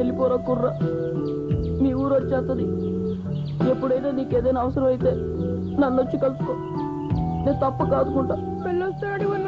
వెళ్ళిపోరా కుర్ర, మీ ఊరు వచ్చేస్తుంది. ఎప్పుడైనా నీకేదైనా అవసరం అయితే నన్ను వచ్చి కలుసుకో, నేను తప్ప కాదుకుంటా. వెళ్ళొస్తాడు వల్ల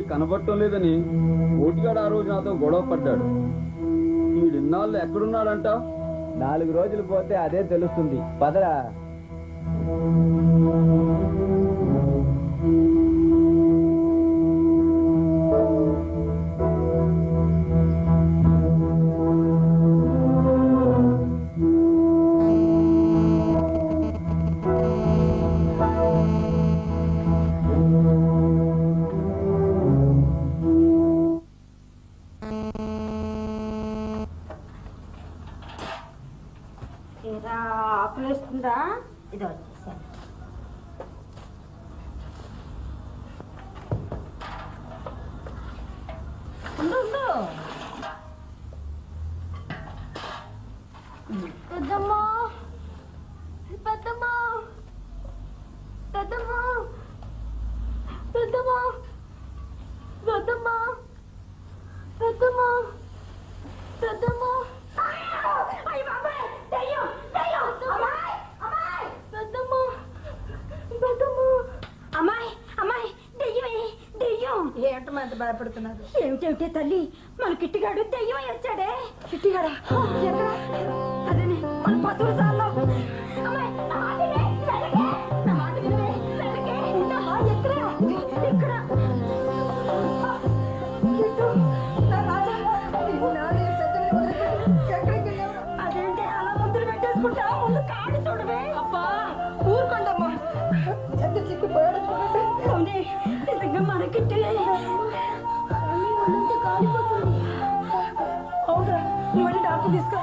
కనబడటం లేదని ఓటిగాడు ఆ రోజు నాతో గొడవ పడ్డాడు. ఈడిన్నాళ్ళు ఎక్కడున్నాడంట? 4 రోజులు పోతే అదే తెలుస్తుంది. పదరా. ఆకులేస్తుందా? ఇది వచ్చేసాను. పెద్దమ్మా, పెద్దమ్మా, పెద్దమ్మా, పెద్దమ్మా, పెద్దమ్మా, పెద్దమ్మా, పెద్దమ్మా. అమ్మాయి అమ్మాయి దెయ్యమే దెయ్యం. ఏమిటమ్మా అంత భయపడుతున్నారు? ఏమిటేమిటే తల్లి, మన కిట్టిగాడు దెయ్యం వచ్చాడే. కిట్టిగాడా? ఎక్కడ? అదే మన పశువుశాలలో. అమ్మాయి నా మాట వినే, వెళ్ళకే. నా మాట వినే, వెళ్ళకే. ఉండమ్మా, ఎక్కడ? ఇక్కడ. అదేంటి అలా ముందులు పెట్టేసుకుంటా? ముందు కాడు చూడవే. అబ్బా ఊరుకోండమ్మా, ఎంత చిక్కుపోయాడు చూడండి. అవునే, నిజంగా మనకిట్టే కాలిపోతుంది. అవునా? మళ్ళీ డాక్టర్ తీసుకో.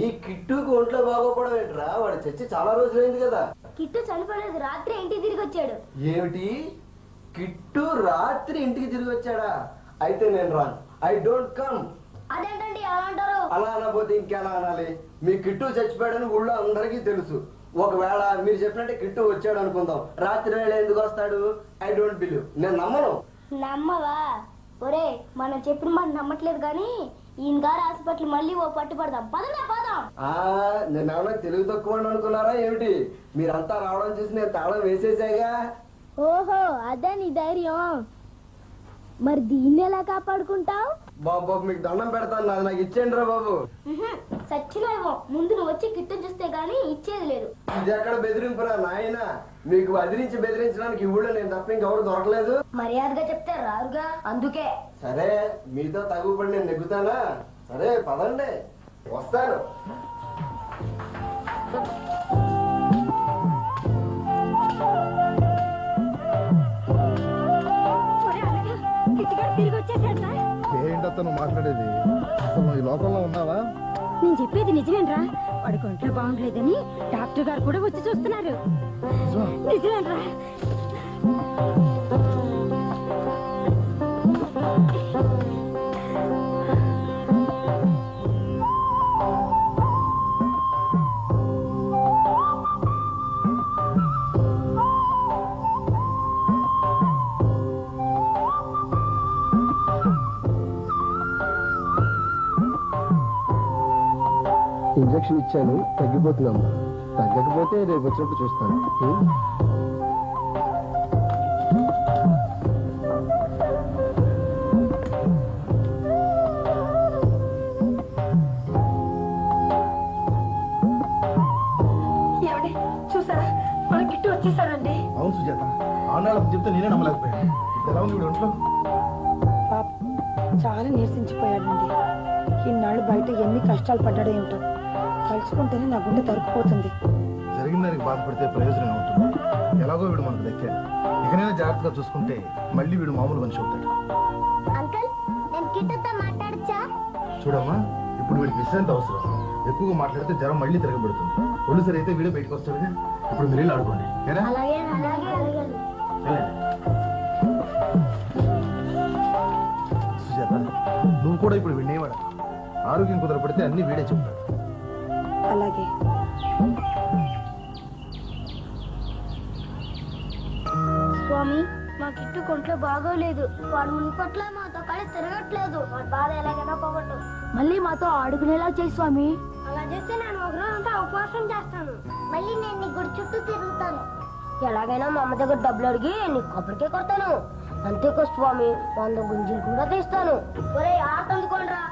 ఈ కిట్టుకు ఒంట్లో బాగోపడం ఏంట్రా? వాడు చచ్చి చాలా రోజులైంది కదా. కిట్టు చనిపోలేదు, రాత్రి ఇంటికి తిరిగి వచ్చాడు. ఏమిటి? కిట్టు రాత్రి ఇంటికి తిరిగి వచ్చాడా? అయితే నేను రాను. I don't come. అదేంటండి అలా అంటారు? అలా అనబోతే ఇంకెలా అనాలి? మీ కిట్టు చచ్చిపోయాడని ఊళ్ళో అందరికీ తెలుసు. ఒకవేళ మీరు చెప్పినట్టే కిట్టు వచ్చాడు అనుకుందాం, రాత్రి వేళ ఎందుకు వస్తాడు? I don't believe. నేను నమ్మను. నమ్మవా? ఒరే, మనం చెప్పిన మాట నమ్మట్లేదు కానీ ఈయన గారు హాస్పిటల్ మళ్ళీ ఓ పట్టుపడదాం. పదనే పదాం. నేను ఏమన్నా తెలుగు తక్కువ అనుకున్నారా ఏమిటి? మీరంతా రావడం చూసి నేను తాళం వేసేసాగా. ఓహో, అదే నీ ధైర్యం. మరి దీన్ని ఎలా కాపాడుకుంటావు? బాబు మీకు దండం పెడతాను, నాది నాకు ఇచ్చేయండి రా బాబు. సచ్చిలేవో, ముందు నువ్వు వచ్చి కిట్టుని చూస్తే గానీ ఇచ్చేది లేదు. ఇది ఎక్కడ బెదిరింపురా నాయన? మీకు బెదిరించడానికి ఊళ్ళో నేను తప్ప ఇంకెవరు దొరకలేదు. మర్యాదగా చెప్తే రారుగా, అందుకే. సరే, మీతో తగుపడి నేను నెగ్గుతానా? సరే పదండి, వస్తాను. తిరిగి వచ్చేసాడు. ఏంటో నువ్వు మాట్లాడేది? అసలు నువ్వు ఈ లోకంలో ఉన్నావా? నేను చెప్పేది నిజమేనరా? వాడి ఒంట్లో బాగుండలేదని డాక్టర్ గారు కూడా వచ్చి చూస్తున్నారు. నిజమేనరా? ఇంజక్షన్ ఇచ్చాను, తగ్గిపోతుందమ్మా. తగ్గకపోతే రేపు వచ్చినప్పుడు చూస్తాను. చూసారా, మన గిట్టు వచ్చేసాడండి. అవును సుజాత, ఆనాళ్ళకు చెప్తే నేనే నమ్మలేకపోయాను. ఎలా ఉంది వీడు ఒంట్లో? చాలా నీరసించిపోయాడండి. ఇన్నాళ్ళు బయట ఎన్ని కష్టాలు పడ్డాడో ఏమిటో తలుచుకుంటేనే నా గుండె తరుక్కుపోతుంది. జరిగిన దానికి బాధపడితే ప్రయోజనం అవుతుంది. ఎలాగో వీడు మనకు దక్కాడు. ఇకనైనా జాగ్రత్తగా చూసుకుంటే మళ్ళీ వీడు మామూలు మనిషి అవుతాడు. అంకుల్, నేను కిట్టుతో మాట్లాడచ్చా? చూడమ్మా, ఇప్పుడు వీడికి విశ్రాంతి అవసరం. ఎక్కువగా మాట్లాడితే జ్వరం మళ్ళీ తిరగబడుతుంది. ఒళ్ళు సరి అయితే వీడే బయటకు వస్తాడుగా. ఇప్పుడు మీరు వెళ్ళి ఆడుకోండి. అలాగే అలాగే అలాగే. సుజాత, నువ్వు కూడా ఇప్పుడు వినేవాడు. ఆరోగ్యం కుదరపడితే అన్ని వీడే చెప్తాడు. అలాగే. స్వామి, మా కిట్టు కొంట్లో బాగోలేదు. వాడు మునిపట్ల మాతో కలిసి తిరగట్లేదు. వాడి బాధ ఎలాగైనా పోగొట్టు. మళ్ళీ మాతో ఆడుకునేలా చేయి స్వామి. అలా చేస్తే నేను ఒక రోజంతా ఉపవాసం చేస్తాను. మళ్ళీ నేను నీ గుడి చుట్టూ తిరుగుతాను. ఎలాగైనా మా అమ్మ దగ్గర డబ్బులు అడిగి నీకు కొబ్బరికే కొడతాను. అంతేకా స్వామి, 100 గుంజీలు కూడా తీస్తాను. ఒరే, ఆట అందుకోండిరా.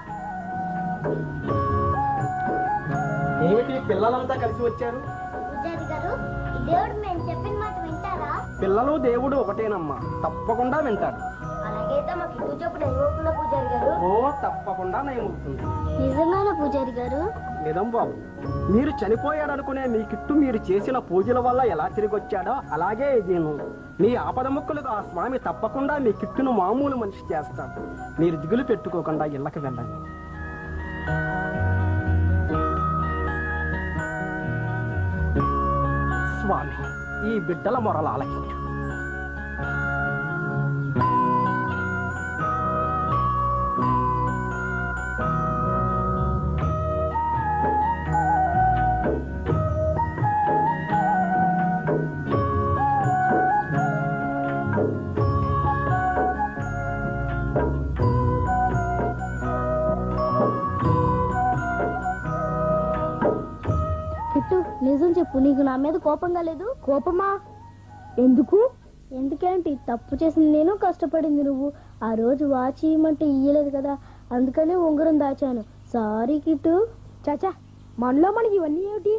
ఏమిటి పిల్లలంతా కలిసి వచ్చారు? పూజారి గారు, ఈ దేవుడు మేము చెప్పిన మాట వింటారా? పిల్లలు దేవుడు ఒకటేనమ్మా, తప్పకుండా వింటాడు. అలాగైతే మాకు ఇటు చెప్పు ఏమవుతుందా పూజారి గారు? ఓ తప్పకుండా నయమవుతుంది. నిజంగానే పూజారి గారు? నిజం బాబు, మీరు చనిపోయాడనుకునే మీ కిట్టు మీరు చేసిన పూజల వల్ల ఎలా తిరిగి వచ్చాడో అలాగే నేను మీ ఆపద ముక్కలకు ఆ స్వామి తప్పకుండా మీ కిట్టును మామూలు మనిషి చేస్తాడు. మీరు దిగులు పెట్టుకోకుండా ఇళ్ళకి వెళ్ళండి. స్వామి, ఈ బిడ్డల మొరలు ఆలకించు. నిజం చెప్పు, నీకు నా మీద కోపంగా లేదు? కోపమా? ఎందుకు? ఎందుకేంటి? తప్పు చేసింది నేను, కష్టపడింది నువ్వు. ఆ రోజు వాచ్ ఇవ్వమంటే ఇయ్యలేదు కదా, అందుకనే ఉంగరం దాచాను. Sorry kit. చాచా, మనలో మనకి ఇవన్నీ ఏమిటి?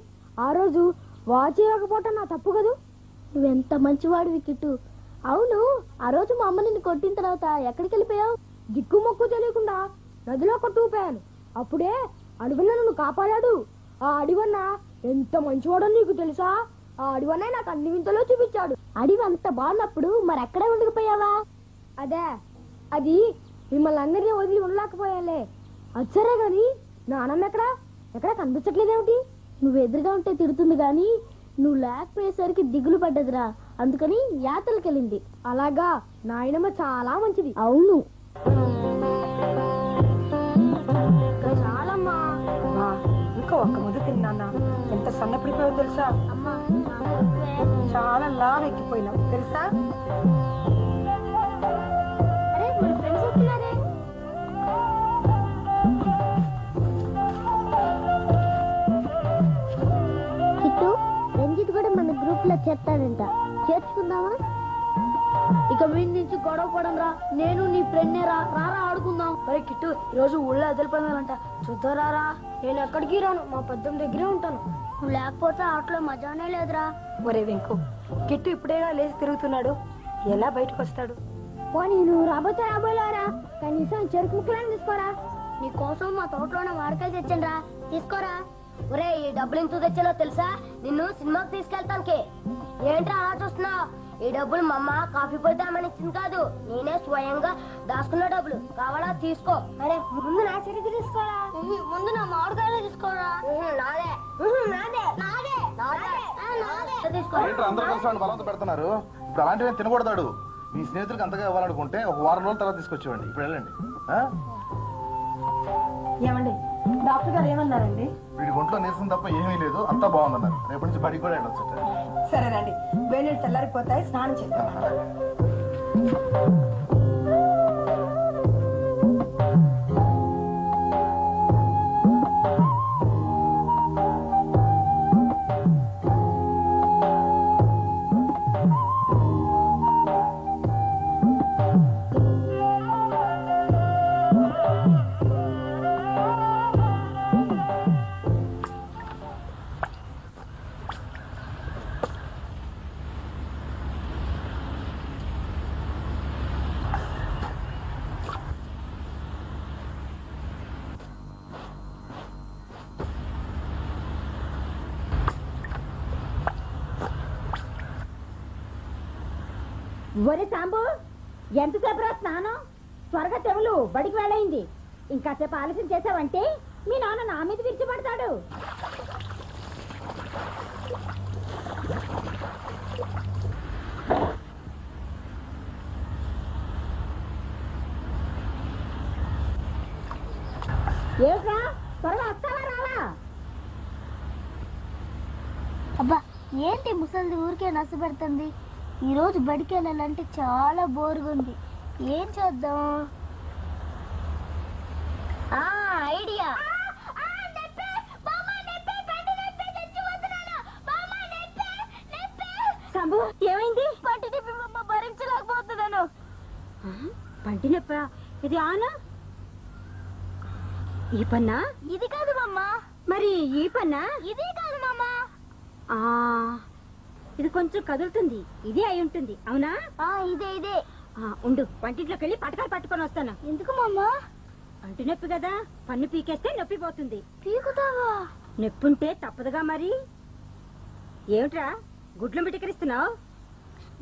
ఆ రోజు వాచ్ ఇవ్వకపోవటం నా తప్పు కదూ. నువ్వెంత మంచివాడివి కిట్టు. అవును, ఆ రోజు మా అమ్మ నిన్ను కొట్టిన తర్వాత ఎక్కడికి వెళ్ళిపోయావు? దిక్కు మొక్కు తెలియకుండా నదిలో కొట్టుకుపోయాను. అప్పుడే అడవిలో నన్ను కాపాడాడు. ఆ అడివన్న ఎంత మంచివాడో నీకు తెలుసా? ఆ అడివన్న నాకు అన్ని వింతలో చూపించాడు. అడివి అంత బాగున్నప్పుడు మరి ఎక్కడే ఉండకపోయావా? అదే, అది మిమ్మల్ని అందరినీ వదిలి ఉండలేకపోయాలే. అచ్చరే గాని నానమ్మ ఎక్కడా? ఎక్కడ కనిపించట్లేదేమిటి? నువ్వు ఎదురుగా ఉంటే తిడుతుంది గాని నువ్వు లేకపోయేసరికి దిగులు పడ్డదిరా, అందుకని యాత్రలకెళ్ళింది. అలాగా? నాయనమ్మ చాలా మంచిది. అవును చాలమ్మా. ఇంకా ఒక్క ముద్ద తిన్నా. ఎంత సన్నపడిపోయావు తెలుసా? చాలా లావు ఎక్కిపోయినావు తెలుసా? అరే మన ఫ్రెండ్స్ వస్తున్నారే. కిట్టు, రంజిత్ కూడా మన గ్రూప్ లో చేస్తాడంట, చేర్చుకుందామా? ఇక వీడి నుంచి గొడవ పడం రా, నేను నీ ఫ్రెండ్నే రా, రారా ఆడుకుందాం. అరే కిట్టు, ఈరోజు ఊళ్ళో వదిలిపోయిందంట, చూద్దారా? నేను ఎక్కడికి రాను, మా పెద్దమ్మ దగ్గరే ఉంటాను. నువ్వు లేకపోతే ఆటలో మజానే లేదురా. ఒరే వెంకు, కిట్టు ఇప్పుడేగా లేచి తిరుగుతున్నాడు, ఎలా బయటకు వస్తాడు? పోనీ నువ్వు రాబోతే రాబోలేరా, కనీసం చెరుకు ముక్కలని తీసుకోరా. నీ కోసం మా తోటలోనే వాడకాయలు తెచ్చాను రా, తీసుకోరా. ఒరే ఈ డబ్బులు ఎందుకు తెచ్చానో తెలుసా? నిన్ను సినిమాకి తీసుకెళ్తానికి. ఏంట్రా అలా చూస్తున్నావు? ఈ డబ్బులు మా అమ్మ కాఫీ పొద్దామని ఇచ్చింది కాదు, నేనే స్వయంగా దాచుకున్న డబ్బులు. కావాలా తీసుకో. అరే ముందు నా చెరుకు తీసుకోరా. ముందు నా మామిడికాయలు తీసుకోరా. నాదే నాదే నాదే నాదే తీసుకో. అందరూ కలిసి బలవంతం పెడుతున్నారు. ఇప్పుడు అలాంటివి తినకూడదాడు. మీ స్నేహితులకు అంతగా ఇవ్వాలనుకుంటే ఒక వారం రోజుల తర్వాత తీసుకొచ్చేవండి. ఇప్పుడు వెళ్ళండి. ఏమండి, డాక్టర్ గారు ఏమన్నారండి? వీడి ఒంట్లో నీరసం తప్ప ఏమీ లేదు, అంతా బాగుందన్నారు. రేపటి నుంచి బడికి కూడా వెళ్ళొచ్చు. సరేనండి, వేణీళ్ళు తెల్లారిపోతాయి, స్నానం చేద్దాం. ఒరే సాంబు, ఎంతసేపు రా స్నానం? త్వరగా చెవులు, బడికి వెళ్ళయింది. ఇంకాసేపు ఆలస్యం చేసావంటే మీ నాన్న నా మీద విరిచిపడతాడు. ఏమిట్రా, త్వరగా వస్తావా రావా? అబ్బా ఏంటి ముసలిది ఊరికే నచ్చబెడుతుంది. ఈ రోజు బడికి వెళ్ళాలంటే చాలా బోరుగా ఉంది. ఏం చేద్దాం? ఐడియా. సాంబు, ఏమైంది? పంటి నొప్పి భరించలేకపోతున్నాను. పంటి నొప్ప? ఇది ఆనా? ఈ పన్నా? ఇది కాదు మమ్మ. మరి ఈ పన్నా? ఇది కాదు మమ్మ. ఇది కొంచెం కదులుతుంది, ఇదే అయి ఉంటుంది. అవునా? ఇదే ఇదే. ఉండు, వంటింట్లోకి వెళ్ళి పటకాలు పట్టుకొని వస్తాను. ఎందుకు మమ్మ? పంటి నొప్పి కదా, పన్ను పీకేస్తే నొప్పి పోతుంది. పీకుతావా? నొప్పుంటే తప్పదుగా మరి. ఏమిట్రా గుడ్లు మిటికరిస్తున్నావు?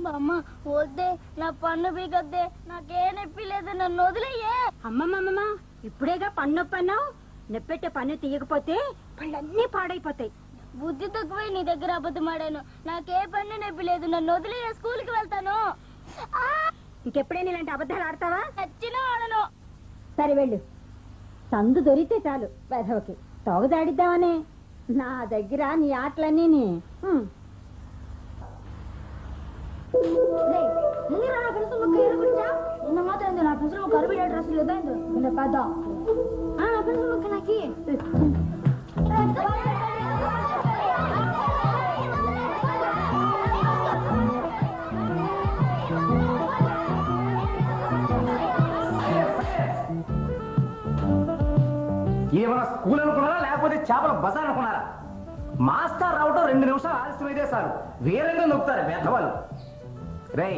మమ్మ వద్దే, నా పన్ను పీకద్దే, నాకే నొప్పి లేదు, నన్ను వదిలేయే. అమ్మమ్మమ్మ, ఇప్పుడేగా పన్ను నొప్పి అన్నావు. నొప్పెట్టే పన్ను తీయకపోతే పళ్ళన్నీ పాడైపోతాయి. బుద్ధి తక్కువై నీ దగ్గర అబద్ధమాడాను. నాకే పన్ను నొప్పి లేదు, నన్ను వదిలే, స్కూల్కి వెళ్తాను. ఇంకెప్పుడైనా ఇలాంటి అబద్ధాలు ఆడతావా? నచ్చినా ఆడను. సరే వెళ్ళు, సందు దొరికితే చాలు వెధవకి తోగదాడిద్దామనే. నా దగ్గర నీ ఆటలన్నీ నిన్న మాత్రం నా పెన్సిల్ ఒక అరవై డ్రెస్ లేదా పెద్ద పెన్సిల్ ఒక నాకి. ఏమైనా స్కూల్ అనుకున్నారా లేకపోతే చేపల బజార్ అనుకున్నారా? మాస్టర్ రావటం 2 నిమిషాలు ఆలస్యమైతే సార్ వేరేగా నొక్కుతారు వేధవాళ్ళు. రై,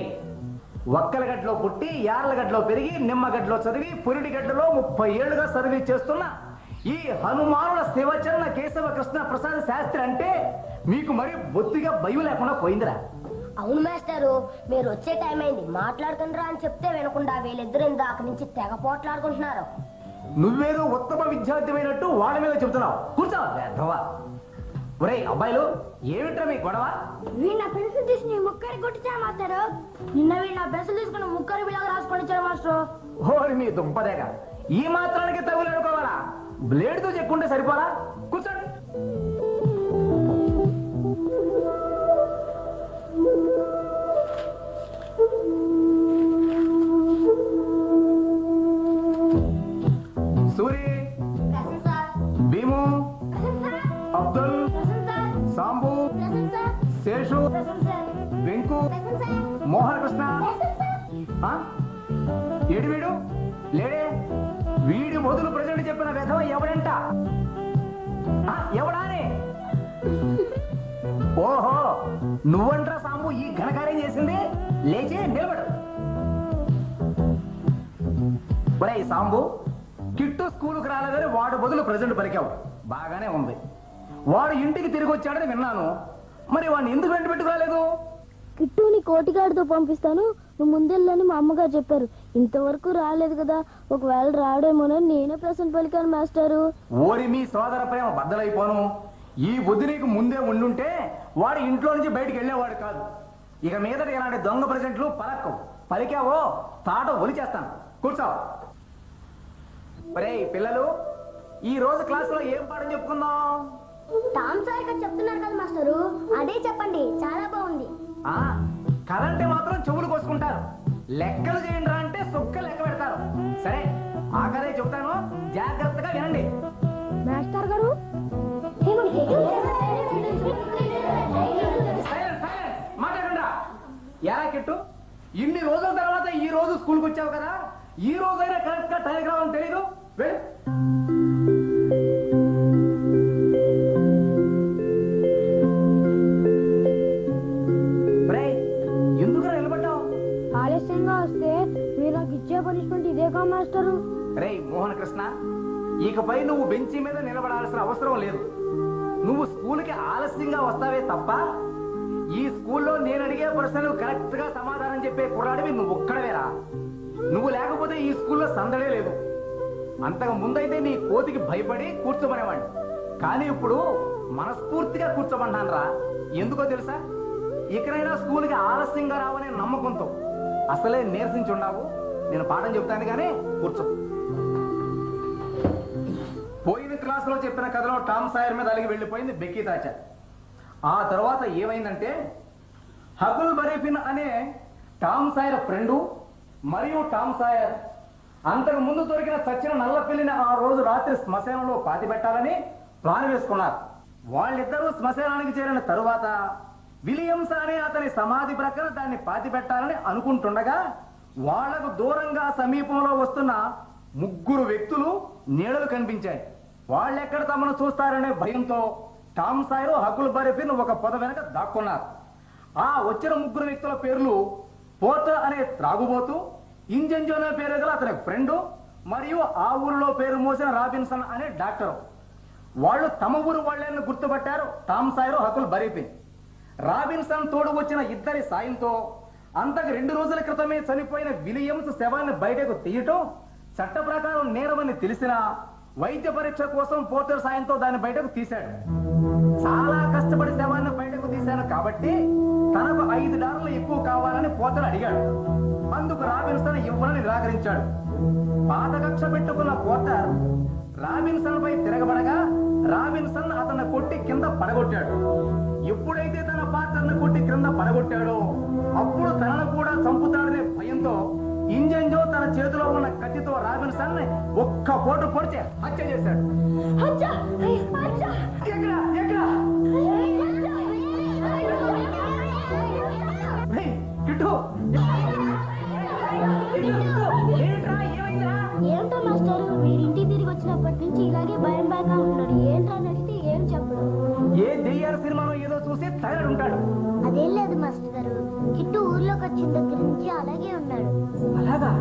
ఒక్కలగడ్డలో పుట్టి యార్లగడ్డలో పెరిగి నిమ్మగడ్డలో చదివి పురిడిగడ్డలో 30 ఏళ్లుగా సర్వీస్ చేస్తున్న ఈ హనుమానుల శివచరణ కేశవ కృష్ణ ప్రసాద్ శాస్త్రి అంటే మీకు మరి బొత్తిగా భయం లేకుండా పోయిందిరా. అవును మాస్టారు, మీరు వచ్చే టైం అయింది, మాట్లాడుకుంటారా అని చెప్తే వినకుండా వీళ్ళిద్దరు ఇందాక నుంచి తెగ పోట్లాడుకుంటున్నారు. నువ్వేదో ఉత్తమ విద్యార్థివైనట్టు వాళ్ళ మీద చెబుతున్నావు. కూర్చో వేధవా. ఒరేయ్ అబ్బాయిలు, ఏమిట్రా మీ గొడవ? వీళ్ళ పెన్సిల్ తీసి నీ ముక్కరి కొట్టించారు మాస్టారు. నిన్న వీళ్ళ పెన్సిల్ తీసుకుని ముక్కరి బిలాగా రాసుకొని ఇచ్చారు మాస్టర్. ఓరి మీ దుంపదేగా, ఈ మాత్రానికి తగులు అనుకోవాలా? బ్లేడ్తో చెక్కుంటే సరిపోరా? కూర్చోండి. సూరి, భీము, అబ్దుల్, సాంబు, శేషు, వెంకు, మోహనకృష్ణ. ఏడు వీడు లేడే? వీడి మొదలు ప్రజెంట్ చెప్పిన విధవ ఎవడంట? ఎవడానే? ఓహో, నువ్వంట్రా సాంబు ఈ ఘనకార్యం చేసింది? లేచి నిలబడు. ఒరేయ్ సాంబు, కిట్టు స్కూలుకు రాలేదని వాడు బదులు ప్రజెంట్ పలికావు. బాగానే ఉంది. వాడు ఇంటికి తిరిగి వచ్చాడని విన్నాను. మరి వాడిని ఎందుకు వెంట పెట్టుకోలేదు? కిట్టుని కోటిగాడితో పంపిస్తాను, నువ్వు ముందెళ్ళని మా అమ్మగారు చెప్పారు. ఇంతవరకు రాలేదు కదా, ఒకవేళ రాడేమోనని నేనే ప్రశ్న పలికాను మాస్టారు. ఓరి మీ సోదర ప్రేమ బద్దలైపోను. ఈ బుద్ధి నీకు ముందే ఉండుంటే వాడు ఇంట్లో నుంచి బయటికి వెళ్ళేవాడు కాదు. ఇక మీదట ఇలాంటి దొంగ ప్రజెంట్లు పలక్కవు. పలికావో తాట ఒలి చేస్తాను. కూర్చో. ఒరేయ్ పిల్లలు, ఈ రోజు క్లాసులో ఏం పాఠం చెప్పుకుందాం? టామ్ సార్ గారు చెప్తున్నారు కదా మాస్టారు, అదే చెప్పండి, చాలా బాగుంది. కదంటే మాత్రం చెవులు కోసుకుంటారు. లెక్కలు చేయండి రా అంటే సొక్క లెక్క పెడతారు. సరే, ఆఖరే చెప్తాను, జాగ్రత్తగా వినండి. మాస్టర్ గారు మాట్లాడండి. ఎలా కిట్టు, ఇన్ని రోజుల తర్వాత ఈ రోజు స్కూల్కి వచ్చావు కదా, ఈ రోజైనా కరెక్ట్ గా టైంకి రావాలని తెలీదు? ఎందుకు నిలబడ్డావు? ఆలస్యంగా వస్తే మీరు నాకు ఇచ్చే పనిష్మెంట్ ఇదేగా మాస్టరు. రే మోహన్ కృష్ణ, ఇకపై నువ్వు బెంచి మీద నిలబడాల్సిన అవసరం లేదు. నువ్వు స్కూల్కి ఆలస్యంగా వస్తావే తప్ప ఈ స్కూల్లో నేను అడిగే ప్రశ్నలు కరెక్ట్ గా సమాధానం చెప్పే కుర్రాడివి నువ్వు ఒక్కడవేరా. నువ్వు లేకపోతే ఈ స్కూల్లో సందడే లేదు. అంతకు ముందైతే నీ కోతికి భయపడి కూర్చోమనేవాడిని, కానీ ఇప్పుడు మనస్ఫూర్తిగా కూర్చోమన్నాను రా. ఎందుకో తెలుసా? ఇకనైనా స్కూల్కి ఆలస్యంగా రావనే నమ్మకంతో అసలే నీరసించున్నావు. నేను పాఠం చెప్తాను కానీ కూర్చో. పోయిన క్లాసులో చెప్పిన కథలో టామ్ సాయర్ మీద అలిగి వెళ్ళిపోయింది బెక్కీ తాచర్. ఆ తర్వాత ఏమైందంటే, హకుల్ బరీఫిన్ అనే టామ్ సాయర్ ఫ్రెండు మరియు టామ్ సాయర్ అంతకు ముందు దొరికిన చచ్చిన నల్ల పిల్లిని ఆ రోజు రాత్రి శ్మశానంలో పాతి పెట్టాలని ప్లాన్ వేసుకున్నారు. వాళ్ళిద్దరూ శ్మశానానికి చేరిన తరువాత విలియమ్స్ అనే అతని సమాధి ప్రక్కన దాన్ని పాతి పెట్టాలని అనుకుంటుండగా వాళ్లకు దూరంగా సమీపంలో వస్తున్న ముగ్గురు వ్యక్తులు నీడలు కనిపించాయి. వాళ్ళెక్కడ తమను చూస్తారనే భయంతో టామ్ సాయర్ హకుల్ బరీఫిన్ ఒక పొద వెనక దాక్కున్నారు. ఆ వచ్చిన ముగ్గురు వ్యక్తుల పేర్లు పోర్టర్ అనే త్రాగుబోతు, ఇంజన్ అనే పేరు గల అతని ఫ్రెండు, మరియు ఆ ఊరిలో పేరు మోసిన రాబిన్సన్ అనే డాక్టర్. వాళ్ళు తమ ఊరు వాళ్ళని గుర్తుపట్టారు టామ్ సాయర్, హకుల్ బరీఫిన్. రాబిన్సన్ తోడు వచ్చిన ఇద్దరి సాయంతో అంతకు 2 రోజుల క్రితమే చనిపోయిన విలియమ్స్ శవాన్ని బయటకు తీయటం చట్ట ప్రకారం నేరమని తెలిసినా వైద్య పరీక్ష కోసం పోర్టర్ సాయంతో దాన్ని బయటకు తీశాడు. చాలా కష్టపడి శవాన్ని బయటకు తీశాను కాబట్టి తనకు $5 ఎక్కువ కావాలని పోర్టర్ అడిగాడు. అందుకు రాబిన్సన్ ఇవ్వనని నిరాకరించాడు. పాత కక్ష పెట్టుకున్న పోర్టర్ రాబిన్సన్ పై తిరగబడగా రాబిన్సన్ అతన్ని కొట్టి కింద పడగొట్టాడు. ఎప్పుడైతే తన పార్ట్నర్ని కొట్టి క్రింద పడగొట్టాడో అప్పుడు తనను కూడా చంపుతాడనే భయంతో ఇంజన్ తన చేతిలో ఉన్న కత్తితో రాబిన్సన్ ఒక్క పోటు పొడిచి హత్య చేశాడు. ఏంటో మాస్టర్, మీరు ఇంటికి తిరిగి వచ్చినప్పటి నుంచి ఇలాగే భయం భయంగా ఉంటున్నాడు. ఏంటో అని అడిగితే ఏం చెప్పడు. ఏ దెయ్యాల సినిమాలో ఏదో చూసి తయారు ఉంటాడు. అదేం లేదు మాస్టర్ గారు, కిట్టు ఊర్లోకి వచ్చిన దగ్గర నుంచి అలాగే ఉన్నాడు. అలాగా?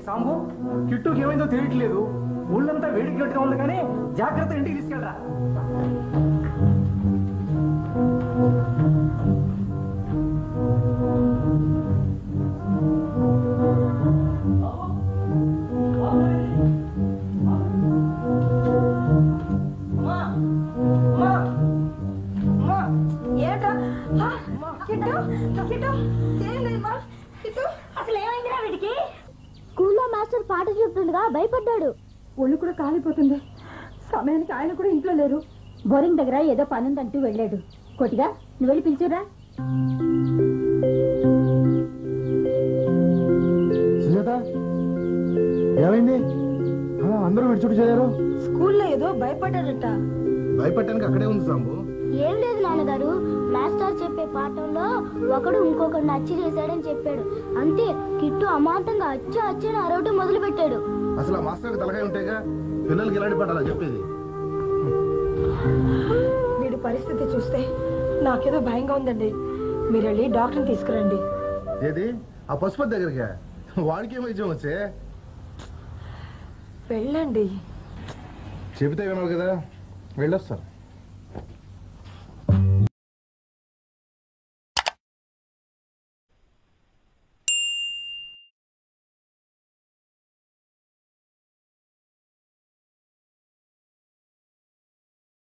సాంబు, కిట్టుకి ఏమైందో తెలియట్లేదు. ఊళ్ళంతా వేడికి గట్టిగా ఉంది, కానీ జాగ్రత్త ఇంటికి తీసుకెళ్ళరా. అసలు ఏమైందిరా వీడికి? స్కూల్లో మాస్టర్ పాట చెప్తుండగా భయపడ్డాడు. ఒళ్ళు కూడా కాలిపోతుంది. సమయానికి ఆయన కూడా ఇంట్లో లేరు. బోరింగ్ దగ్గర ఏదో పనుందంటూ వెళ్ళాడు. కొద్దిగా నువ్వు వెళ్ళి పిలిచురా. సుజాత ఏమైంది? అందరూ వీడి చుట్టూ చేరారు. స్కూల్లో ఏదో భయపడ్డాడట. భయపడటానికి అక్కడే ఉంది సాంబు. ఏం లేదు నాన్నగారు, మాస్టర్ చెప్పే పాఠంలో ఒకడు ఇంకొకరిని అచ్చి చేశాడని చెప్పాడు. అంతే, కిట్టు అమాంతంగా అచ్చని అరవటం మొదలు పెట్టాడు. అసలు ఆ మాస్టర్కి తలకాయ ఉంటేగా పిల్లలకి ఎలాంటి పాఠాలా చెప్పేది? వీడి పరిస్థితి చూస్తే నాకేదో భయంగా ఉందండి. మీరు వెళ్ళి డాక్టర్ని తీసుకురండి. ఏది ఆ పశుపతి దగ్గరికి? వాడికి ఏమో ఇచ్చాం వచ్చే. వెళ్ళండి. చెబితే వినాలి కదా, వెళ్ళొస్తారు.